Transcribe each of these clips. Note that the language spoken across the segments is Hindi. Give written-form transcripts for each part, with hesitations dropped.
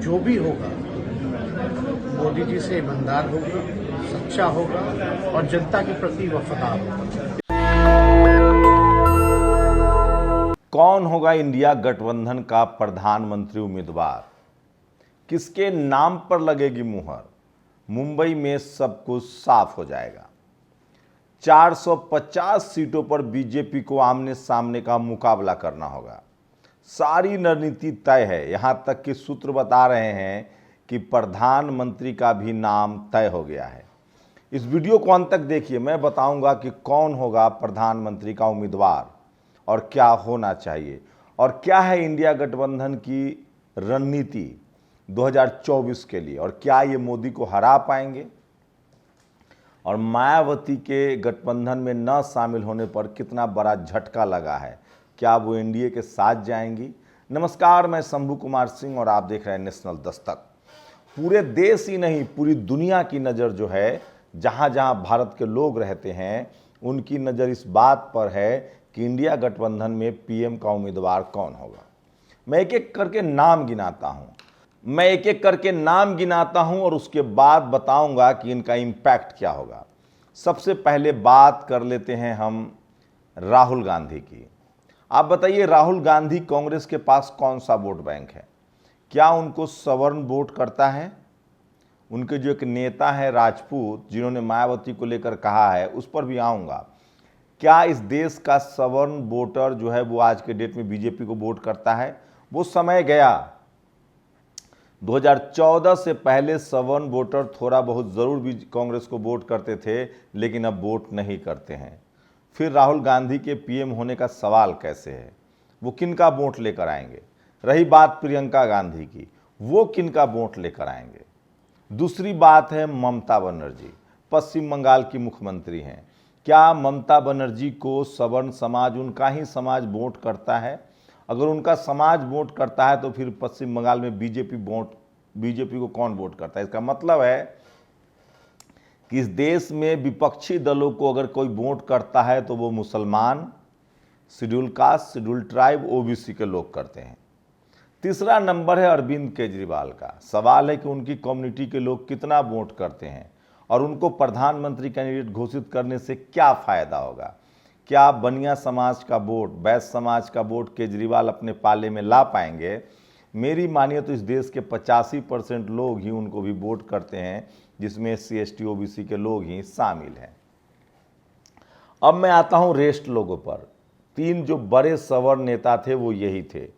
जो भी होगा मोदी जी से ईमानदार होगा, सच्चा होगा और जनता के प्रति वफादार होगा। कौन होगा इंडिया गठबंधन का प्रधानमंत्री उम्मीदवार? किसके नाम पर लगेगी मुहर? मुंबई में सब कुछ साफ हो जाएगा। 450 सीटों पर बीजेपी को आमने सामने का मुकाबला करना होगा। सारी रणनीति तय है। यहां तक कि सूत्र बता रहे हैं कि प्रधानमंत्री का भी नाम तय हो गया है। इस वीडियो को अंत तक देखिए। मैं बताऊंगा कि कौन होगा प्रधानमंत्री का उम्मीदवार और क्या होना चाहिए और क्या है इंडिया गठबंधन की रणनीति 2024 के लिए, और क्या ये मोदी को हरा पाएंगे, और मायावती के गठबंधन में न शामिल होने पर कितना बड़ा झटका लगा है। क्या वो एनडीए के साथ जाएंगी? नमस्कार, मैं शंभू कुमार सिंह और आप देख रहे हैं नेशनल दस्तक। पूरे देश ही नहीं, पूरी दुनिया की नज़र जो है, जहां जहां भारत के लोग रहते हैं, उनकी नज़र इस बात पर है कि इंडिया गठबंधन में पीएम का उम्मीदवार कौन होगा। मैं एक एक करके नाम गिनाता हूं और उसके बाद बताऊंगा कि इनका इम्पैक्ट क्या होगा। सबसे पहले बात कर लेते हैं हम राहुल गांधी की। आप बताइए, राहुल गांधी कांग्रेस के पास कौन सा वोट बैंक है? क्या उनको सवर्ण वोट करता है? उनके जो एक नेता है राजपूत, जिन्होंने मायावती को लेकर कहा है, उस पर भी आऊँगा। क्या इस देश का सवर्ण वोटर जो है वो आज के डेट में बीजेपी को वोट करता है? वो समय गया। 2014 से पहले सवर्ण वोटर थोड़ा बहुत ज़रूर भी कांग्रेस को वोट करते थे, लेकिन अब वोट नहीं करते हैं। फिर राहुल गांधी के पीएम होने का सवाल कैसे है? वो किन का वोट लेकर आएंगे? रही बात प्रियंका गांधी की, वो किन का वोट लेकर आएंगे? दूसरी बात है ममता बनर्जी, पश्चिम बंगाल की मुख्यमंत्री हैं। क्या ममता बनर्जी को सवर्ण समाज, उनका ही समाज वोट करता है? अगर उनका समाज वोट करता है तो फिर पश्चिम बंगाल में बीजेपी को कौन वोट करता है? इसका मतलब है कि इस देश में विपक्षी दलों को अगर कोई वोट करता है तो वो मुसलमान, schedule caste, schedule tribe, OBC के लोग करते हैं। तीसरा नंबर है अरविंद केजरीवाल का। सवाल है कि उनकी कम्युनिटी के लोग कितना वोट करते हैं और उनको प्रधानमंत्री कैंडिडेट घोषित करने से क्या फ़ायदा होगा। क्या बनिया समाज का वोट, वैश्य समाज का वोट केजरीवाल अपने पाले में ला पाएंगे? मेरी मानिए तो इस देश के 85% लोग ही उनको भी वोट करते हैं, जिसमें SC ST OBC के लोग ही शामिल हैं। अब मैं आता हूं रेस्ट लोगों पर। 3 जो बड़े सवर्ण नेता थे वो यही थे।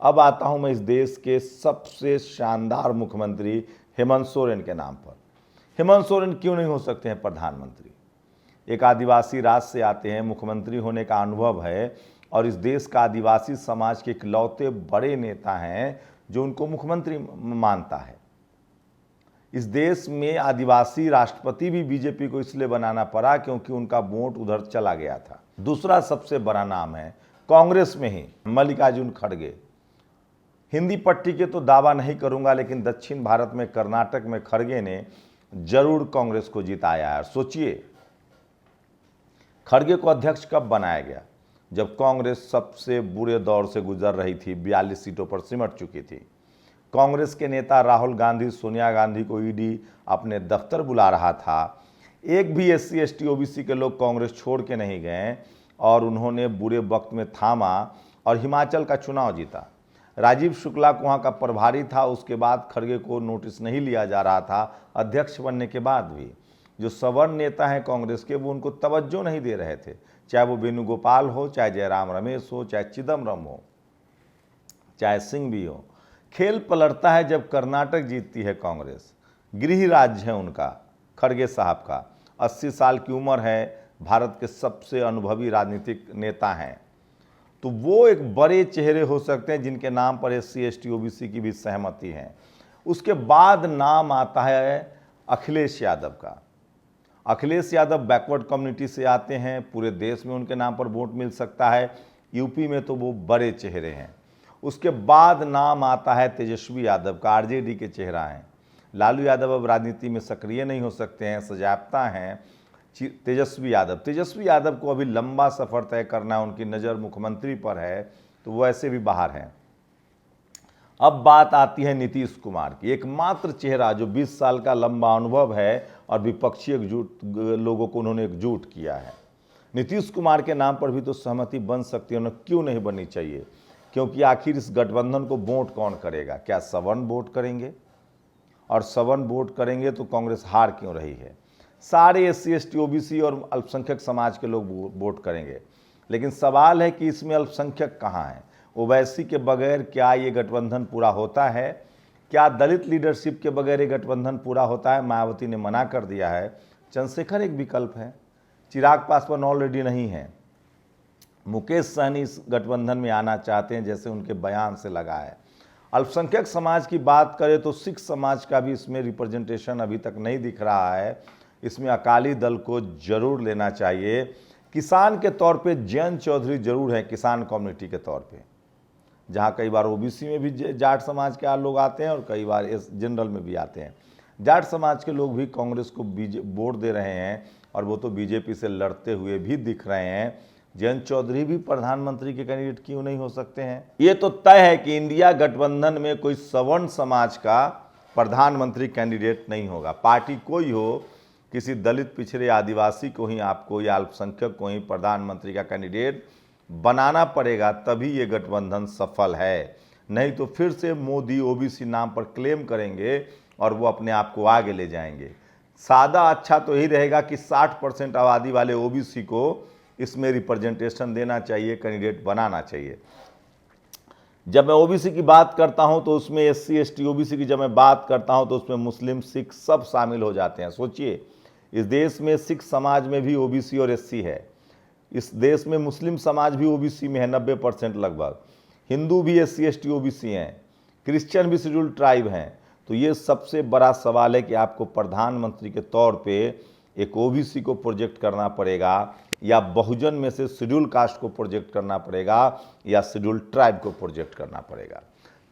अब आता हूं मैं इस देश के सबसे शानदार मुख्यमंत्री हेमंत सोरेन के नाम पर। हेमंत सोरेन क्यों नहीं हो सकते हैं प्रधानमंत्री? एक आदिवासी राज्य से आते हैं, मुख्यमंत्री होने का अनुभव है और इस देश का आदिवासी समाज के इकलौते बड़े नेता हैं जो उनको मुख्यमंत्री मानता है। इस देश में आदिवासी राष्ट्रपति भी बीजेपी को इसलिए बनाना पड़ा क्योंकि उनका वोट उधर चला गया था। दूसरा सबसे बड़ा नाम है कांग्रेस में ही मल्लिकार्जुन खड़गे। हिंदी पट्टी के तो दावा नहीं करूंगा, लेकिन दक्षिण भारत में कर्नाटक में खड़गे ने जरूर कांग्रेस को जिताया है। सोचिए, खड़गे को अध्यक्ष कब बनाया गया? जब कांग्रेस सबसे बुरे दौर से गुजर रही थी, 42 सीटों पर सिमट चुकी थी। कांग्रेस के नेता राहुल गांधी सोनिया गांधी को ईडी अपने दफ्तर बुला रहा था। एक भी SC ST OBC के लोग कांग्रेस छोड़ के नहीं गए और उन्होंने बुरे वक्त में थामा और हिमाचल का चुनाव जीता। राजीव शुक्ला को वहाँ का प्रभारी था। उसके बाद खड़गे को नोटिस नहीं लिया जा रहा था। अध्यक्ष बनने के बाद भी जो सवर्ण नेता हैं कांग्रेस के, वो उनको तवज्जो नहीं दे रहे थे। चाहे वो वेणुगोपाल हो, चाहे जयराम रमेश हो, चाहे चिदम्बरम हो, चाहे सिंघवी हो। खेल पलटता है जब कर्नाटक जीतती है कांग्रेस। गृह राज्य है उनका, खड़गे साहब का। 80 साल की उम्र है, भारत के सबसे अनुभवी राजनीतिक नेता हैं। तो वो एक बड़े चेहरे हो सकते हैं जिनके नाम पर SC ST OBC की भी सहमति है। उसके बाद नाम आता है अखिलेश यादव का। अखिलेश यादव बैकवर्ड कम्युनिटी से आते हैं, पूरे देश में उनके नाम पर वोट मिल सकता है। यूपी में तो वो बड़े चेहरे हैं। उसके बाद नाम आता है तेजस्वी यादव का, आरजेडी के चेहरा हैं। लालू यादव अब राजनीति में सक्रिय नहीं हो सकते हैं, सजायाफ्ता हैं। तेजस्वी यादव को अभी लंबा सफ़र तय करना है, उनकी नज़र मुख्यमंत्री पर है, तो वो ऐसे भी बाहर हैं। अब बात आती है नीतीश कुमार की, एकमात्र चेहरा जो 20 साल का लंबा अनुभव है और विपक्षी एकजुट लोगों को उन्होंने एकजुट किया है। नीतीश कुमार के नाम पर भी तो सहमति बन सकती है, उन्हें क्यों नहीं बननी चाहिए? क्योंकि आखिर इस गठबंधन को वोट कौन करेगा? क्या सवर्ण वोट करेंगे? और सवर्ण वोट करेंगे तो कांग्रेस हार क्यों रही है? सारे SC ST OBC और अल्पसंख्यक समाज के लोग वोट करेंगे, लेकिन सवाल है कि इसमें अल्पसंख्यक कहाँ है? ओवैसी के बगैर क्या ये गठबंधन पूरा होता है? क्या दलित लीडरशिप के बगैर ये गठबंधन पूरा होता है? मायावती ने मना कर दिया है। चंद्रशेखर एक विकल्प है, चिराग पासवान ऑलरेडी नहीं है, मुकेश सहनी इस गठबंधन में आना चाहते हैं, जैसे उनके बयान से लगा है। अल्पसंख्यक समाज की बात करें तो सिख समाज का भी इसमें रिप्रेजेंटेशन अभी तक नहीं दिख रहा है। इसमें अकाली दल को जरूर लेना चाहिए। किसान के तौर पे जयंत चौधरी जरूर है, किसान कम्युनिटी के तौर पे, जहाँ कई बार OBC में भी जाट समाज के लोग आते हैं और कई बार जनरल में भी आते हैं। जाट समाज के लोग भी कांग्रेस को वोट दे रहे हैं और वो तो बीजेपी से लड़ते हुए भी दिख रहे हैं। जयंत चौधरी भी प्रधानमंत्री के कैंडिडेट क्यों नहीं हो सकते हैं? ये तो तय है कि इंडिया गठबंधन में कोई सवर्ण समाज का प्रधानमंत्री कैंडिडेट नहीं होगा। पार्टी कोई हो, किसी दलित पिछड़े आदिवासी को ही आपको या अल्पसंख्यक को ही प्रधानमंत्री का कैंडिडेट बनाना पड़ेगा, तभी ये गठबंधन सफल है। नहीं तो फिर से मोदी OBC नाम पर क्लेम करेंगे और वो अपने आप को आगे ले जाएंगे। सादा अच्छा तो यही रहेगा कि 60% आबादी वाले OBC को इसमें रिप्रेजेंटेशन देना चाहिए, कैंडिडेट बनाना चाहिए। जब मैं OBC की बात करता हूं तो उसमें SC ST OBC की जब मैं बात करता हूं तो उसमें मुस्लिम सिख सब शामिल हो जाते हैं। सोचिए, इस देश में सिख समाज में भी OBC और SC है, इस देश में मुस्लिम समाज भी OBC में है 90% लगभग, हिंदू भी SC ST OBC हैं, क्रिश्चियन भी शेड्यूल्ड ट्राइब हैं। तो ये सबसे बड़ा सवाल है कि आपको प्रधानमंत्री के तौर पे एक OBC को प्रोजेक्ट करना पड़ेगा या बहुजन में से शेड्यूल कास्ट को प्रोजेक्ट करना पड़ेगा या शेड्यूल ट्राइब को प्रोजेक्ट करना पड़ेगा,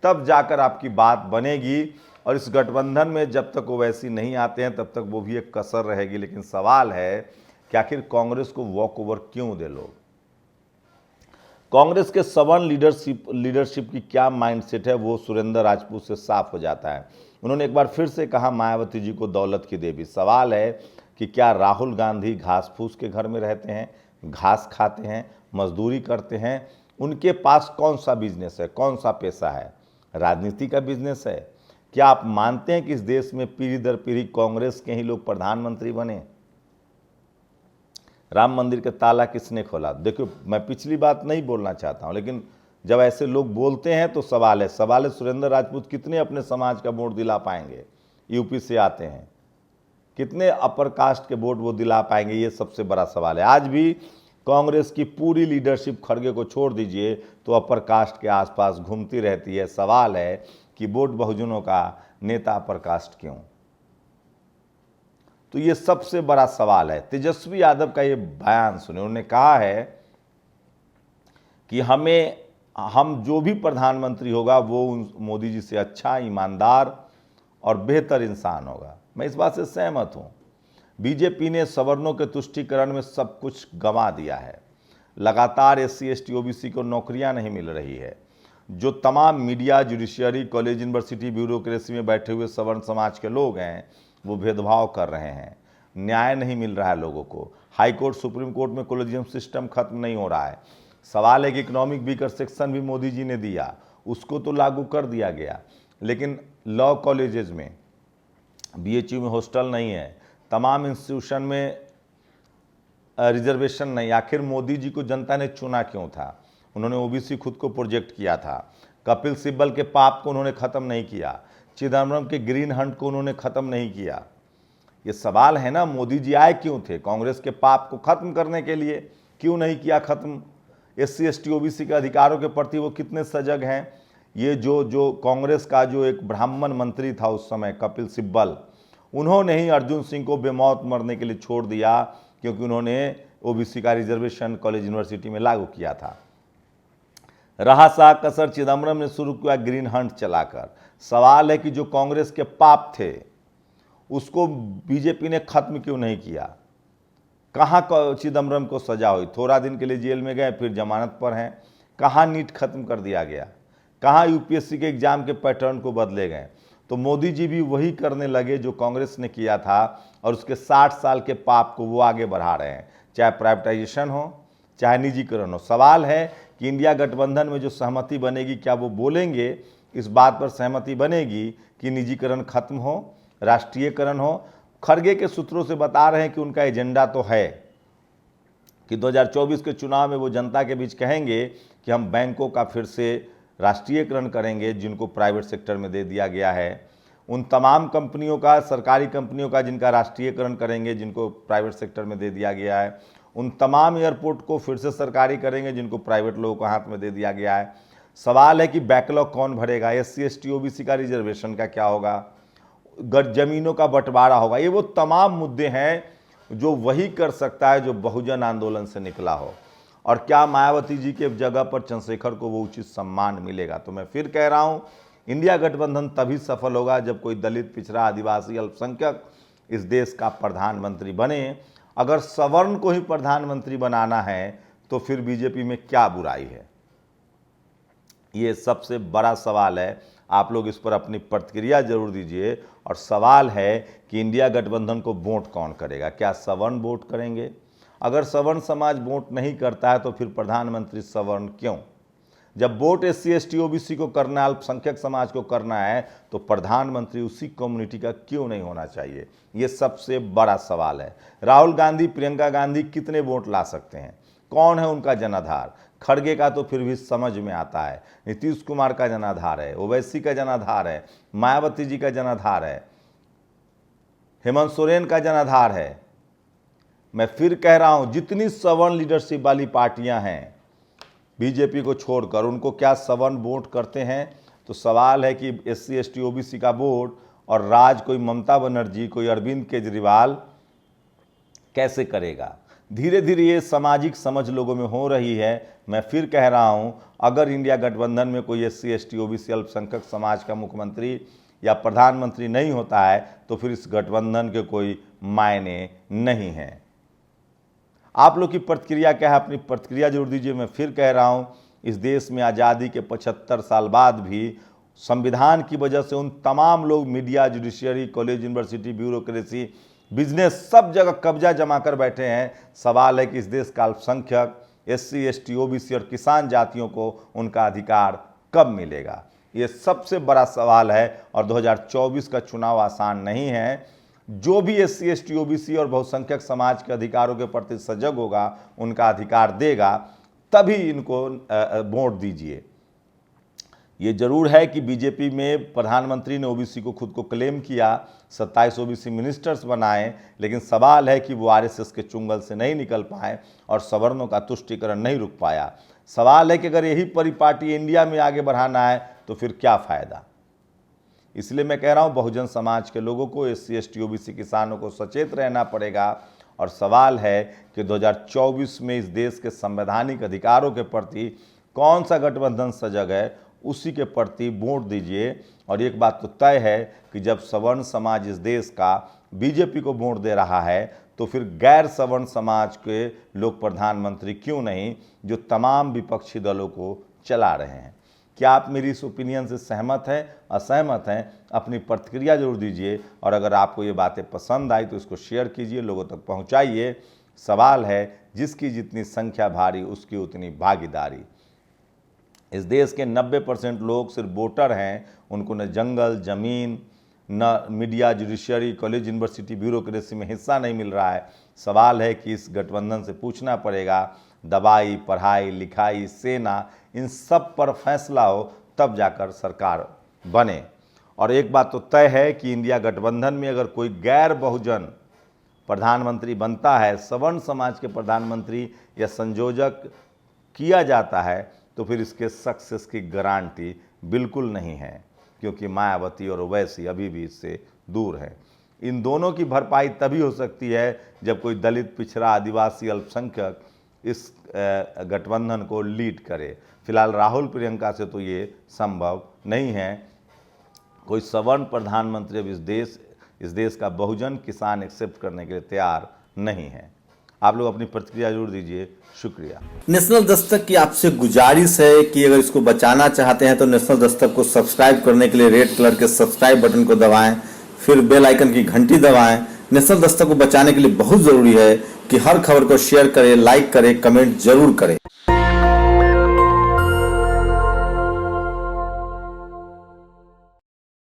तब जाकर आपकी बात बनेगी। और इस गठबंधन में जब तक ओवैसी नहीं आते हैं तब तक वो भी एक कसर रहेगी। लेकिन सवाल है कि आखिर कांग्रेस को वॉक ओवर क्यों दे लोग? कांग्रेस के सवर्ण लीडरशिप की क्या माइंडसेट है वो सुरेंद्र राजपूत से साफ हो जाता है। उन्होंने एक बार फिर से कहा मायावती जी को दौलत की देवी। सवाल है कि क्या राहुल गांधी घास फूस के घर में रहते हैं, घास खाते हैं, मजदूरी करते हैं? उनके पास कौन सा बिजनेस है, कौन सा पैसा है? राजनीति का बिजनेस है। क्या आप मानते हैं कि इस देश में पीढ़ी दर पीढ़ी कांग्रेस के ही लोग प्रधानमंत्री बने? राम मंदिर का ताला किसने खोला? देखो, मैं पिछली बात नहीं बोलना चाहता हूं, लेकिन जब ऐसे लोग बोलते हैं तो सवाल है सुरेंद्र राजपूत कितने अपने समाज का वोट दिला पाएंगे? यूपी से आते हैं, कितने अपर कास्ट के वोट वो दिला पाएंगे? ये सबसे बड़ा सवाल है। आज भी कांग्रेस की पूरी लीडरशिप, खड़गे को छोड़ दीजिए, तो अपर कास्ट के आसपास घूमती रहती है। सवाल है कि वोट बहुजनों का नेता अपर कास्ट क्यों? तो ये सबसे बड़ा सवाल है। तेजस्वी यादव का ये बयान सुने, उन्होंने कहा है कि हम जो भी प्रधानमंत्री होगा वो मोदी जी से अच्छा, ईमानदार और बेहतर इंसान होगा। मैं इस बात से सहमत हूं। बीजेपी ने सवर्णों के तुष्टीकरण में सब कुछ गंवा दिया है। लगातार SC ST OBC को नौकरियां नहीं मिल रही है। जो तमाम media, judiciary, college, university, bureaucracy में बैठे हुए सवर्ण समाज के लोग हैं, वो भेदभाव कर रहे हैं। न्याय नहीं मिल रहा है लोगों को। हाई कोर्ट, सुप्रीम कोर्ट में कोलेजियम सिस्टम खत्म नहीं हो रहा है। सवाल है कि इकोनॉमिक वीकर सेक्शन भी मोदी जी ने दिया, उसको तो लागू कर दिया गया, लेकिन लॉ कॉलेजेस में, BHU में हॉस्टल नहीं है, तमाम इंस्टीट्यूशन में रिजर्वेशन नहीं। आखिर मोदी जी को जनता ने चुना क्यों था? उन्होंने OBC खुद को प्रोजेक्ट किया था। कपिल सिब्बल के पाप को उन्होंने ख़त्म नहीं किया। चिदम्बरम के ग्रीन हंट को उन्होंने ख़त्म नहीं किया। ये सवाल है ना, मोदी जी आए क्यों थे? कांग्रेस के पाप को ख़त्म करने के लिए। क्यों नहीं किया ख़त्म? SC ST OBC के अधिकारों के प्रति वो कितने सजग हैं? ये जो कांग्रेस का जो एक ब्राह्मण मंत्री था उस समय, कपिल सिब्बल, उन्होंने ही अर्जुन सिंह को बेमौत मरने के लिए छोड़ दिया, क्योंकि उन्होंने OBC का रिजर्वेशन कॉलेज, यूनिवर्सिटी में लागू किया था। रहा सा कसर चिदम्बरम ने शुरू किया ग्रीन हंट चलाकर। सवाल है कि जो कांग्रेस के पाप थे उसको बीजेपी ने खत्म क्यों नहीं किया? कहाँ चिदम्बरम को सजा हुई? थोड़ा दिन के लिए जेल में गए, फिर जमानत पर हैं। कहाँ नीट खत्म कर दिया गया? कहाँ यूपीएससी के एग्जाम के पैटर्न को बदले गए। तो मोदी जी भी वही करने लगे जो कांग्रेस ने किया था और उसके 60 साल के पाप को वो आगे बढ़ा रहे हैं, चाहे प्राइवेटाइजेशन हो चाहे निजीकरण हो। सवाल है कि इंडिया गठबंधन में जो सहमति बनेगी, क्या वो बोलेंगे, इस बात पर सहमति बनेगी कि निजीकरण खत्म हो, राष्ट्रीयकरण हो। खड़गे के सूत्रों से बता रहे हैं कि उनका एजेंडा तो है कि 2024 के चुनाव में वो जनता के बीच कहेंगे कि हम बैंकों का फिर से राष्ट्रीयकरण करेंगे जिनको प्राइवेट सेक्टर में दे दिया गया है, उन तमाम कंपनियों का, सरकारी कंपनियों का जिनका राष्ट्रीयकरण करेंगे जिनको प्राइवेट सेक्टर में दे दिया गया है, उन तमाम एयरपोर्ट को फिर से सरकारी करेंगे जिनको प्राइवेट लोगों को हाथ में दे दिया गया है। सवाल है कि बैकलॉग कौन भरेगा, एससी एसटी ओबीसी का रिजर्वेशन का क्या होगा, जमीनों का बंटवारा होगा। ये वो तमाम मुद्दे हैं जो वही कर सकता है जो बहुजन आंदोलन से निकला हो। और क्या मायावती जी के जगह पर चंद्रशेखर को वो उचित सम्मान मिलेगा। तो मैं फिर कह रहा हूं, इंडिया गठबंधन तभी सफल होगा जब कोई दलित, पिछड़ा, आदिवासी, अल्पसंख्यक इस देश का प्रधानमंत्री बने। अगर सवर्ण को ही प्रधानमंत्री बनाना है तो फिर बीजेपी में क्या बुराई है, ये सबसे बड़ा सवाल है। आप लोग इस पर अपनी प्रतिक्रिया जरूर दीजिए। और सवाल है कि इंडिया गठबंधन को वोट कौन करेगा, क्या सवर्ण वोट करेंगे? अगर सवर्ण समाज वोट नहीं करता है तो फिर प्रधानमंत्री सवर्ण क्यों? जब वोट एससी एसटी ओबीसी को करना है, अल्पसंख्यक समाज को करना है, तो प्रधानमंत्री उसी कम्युनिटी का क्यों नहीं होना चाहिए? ये सबसे बड़ा सवाल है। राहुल गांधी, प्रियंका गांधी कितने वोट ला सकते हैं? कौन है उनका जनाधार? खड़गे का तो फिर भी समझ में आता है, नीतीश कुमार का जनाधार है, ओवैसी का जनाधार है, मायावती जी का जनाधार है, हेमंत सोरेन का जनाधार है। मैं फिर कह रहा हूं, जितनी सवर्ण लीडरशिप वाली पार्टियां हैं बीजेपी को छोड़कर, उनको क्या सवर्ण वोट करते हैं? तो सवाल है कि एससी एसटी ओबीसी का वोट और राज कोई ममता बनर्जी, कोई अरविंद केजरीवाल कैसे करेगा? धीरे धीरे ये सामाजिक समझ लोगों में हो रही है। मैं फिर कह रहा हूं, अगर इंडिया गठबंधन में कोई एससी एसटी ओबीसी अल्पसंख्यक समाज का मुख्यमंत्री या प्रधानमंत्री नहीं होता है तो फिर इस गठबंधन के कोई मायने नहीं हैं। आप लोग की प्रतिक्रिया क्या है? अपनी प्रतिक्रिया जरूर दीजिए। मैं फिर कह रहा हूं, इस देश में आज़ादी के 75 साल बाद भी संविधान की वजह से उन तमाम लोग, media, judiciary, college, university, bureaucracy, business, सब जगह कब्जा जमा कर बैठे हैं। सवाल है कि इस देश का अल्पसंख्यक, एससी एसटी ओबीसी और किसान जातियों को उनका अधिकार कब मिलेगा? ये सबसे बड़ा सवाल है। और 2024 का चुनाव आसान नहीं है। जो भी एससी एसटी ओबीसी और बहुसंख्यक समाज के अधिकारों के प्रति सजग होगा, उनका अधिकार देगा, तभी इनको वोट दीजिए। ये जरूर है कि बीजेपी में प्रधानमंत्री ने ओबीसी को खुद को क्लेम किया, 27 ओबीसी मिनिस्टर्स बनाए, लेकिन सवाल है कि वो आरएसएस के चुंगल से नहीं निकल पाए और सवर्णों का तुष्टीकरण नहीं रुक पाया। सवाल है कि अगर यही परिपाटी इंडिया में आगे बढ़ाना है तो फिर क्या फायदा? इसलिए मैं कह रहा हूं, बहुजन समाज के लोगों को, एससी एसटी ओबीसी किसानों को सचेत रहना पड़ेगा। और सवाल है कि 2024 में इस देश के संवैधानिक अधिकारों के प्रति कौन सा गठबंधन सजग है, उसी के प्रति वोट दीजिए। और एक बात तो तय है कि जब सवर्ण समाज इस देश का बीजेपी को वोट दे रहा है तो फिर गैर सवर्ण समाज के लोग प्रधानमंत्री क्यों नहीं, जो तमाम विपक्षी दलों को चला रहे हैं। क्या आप मेरी इस ओपिनियन से सहमत हैं, असहमत हैं? अपनी प्रतिक्रिया जरूर दीजिए। और अगर आपको ये बातें पसंद आई तो इसको शेयर कीजिए, लोगों तक पहुंचाइए। सवाल है, जिसकी जितनी संख्या भारी उसकी उतनी भागीदारी। इस देश के 90% लोग सिर्फ वोटर हैं, उनको न जंगल, जमीन, न media, judiciary, college, university, bureaucracy में हिस्सा नहीं मिल रहा है। सवाल है कि इस गठबंधन से पूछना पड़ेगा, दवाई, पढ़ाई, लिखाई, सेना, इन सब पर फैसला हो, तब जाकर सरकार बने। और एक बात तो तय है कि इंडिया गठबंधन में अगर कोई गैर बहुजन प्रधानमंत्री बनता है, सवर्ण समाज के प्रधानमंत्री या संयोजक किया जाता है, तो फिर इसके सक्सेस की गारंटी बिल्कुल नहीं है, क्योंकि मायावती और ओवैसी अभी भी इससे दूर है। इन दोनों की भरपाई तभी हो सकती है जब कोई दलित, पिछड़ा, आदिवासी, अल्पसंख्यक इस गठबंधन को लीड करे। फिलहाल राहुल, प्रियंका से तो ये संभव नहीं है। कोई सवर्ण प्रधानमंत्री अब इस देश का बहुजन किसान एक्सेप्ट करने के लिए तैयार नहीं है। आप लोग अपनी प्रतिक्रिया जरूर दीजिए। शुक्रिया। नेशनल दस्तक की आपसे गुजारिश है कि अगर इसको बचाना चाहते हैं तो नेशनल दस्तक को सब्सक्राइब करने के लिए रेड कलर के सब्सक्राइब बटन को दबाएं, फिर बेल आइकन की घंटी दबाएं। नेशनल दस्तक को बचाने के लिए बहुत जरूरी है कि हर खबर को शेयर करें, लाइक करें, कमेंट जरूर करें।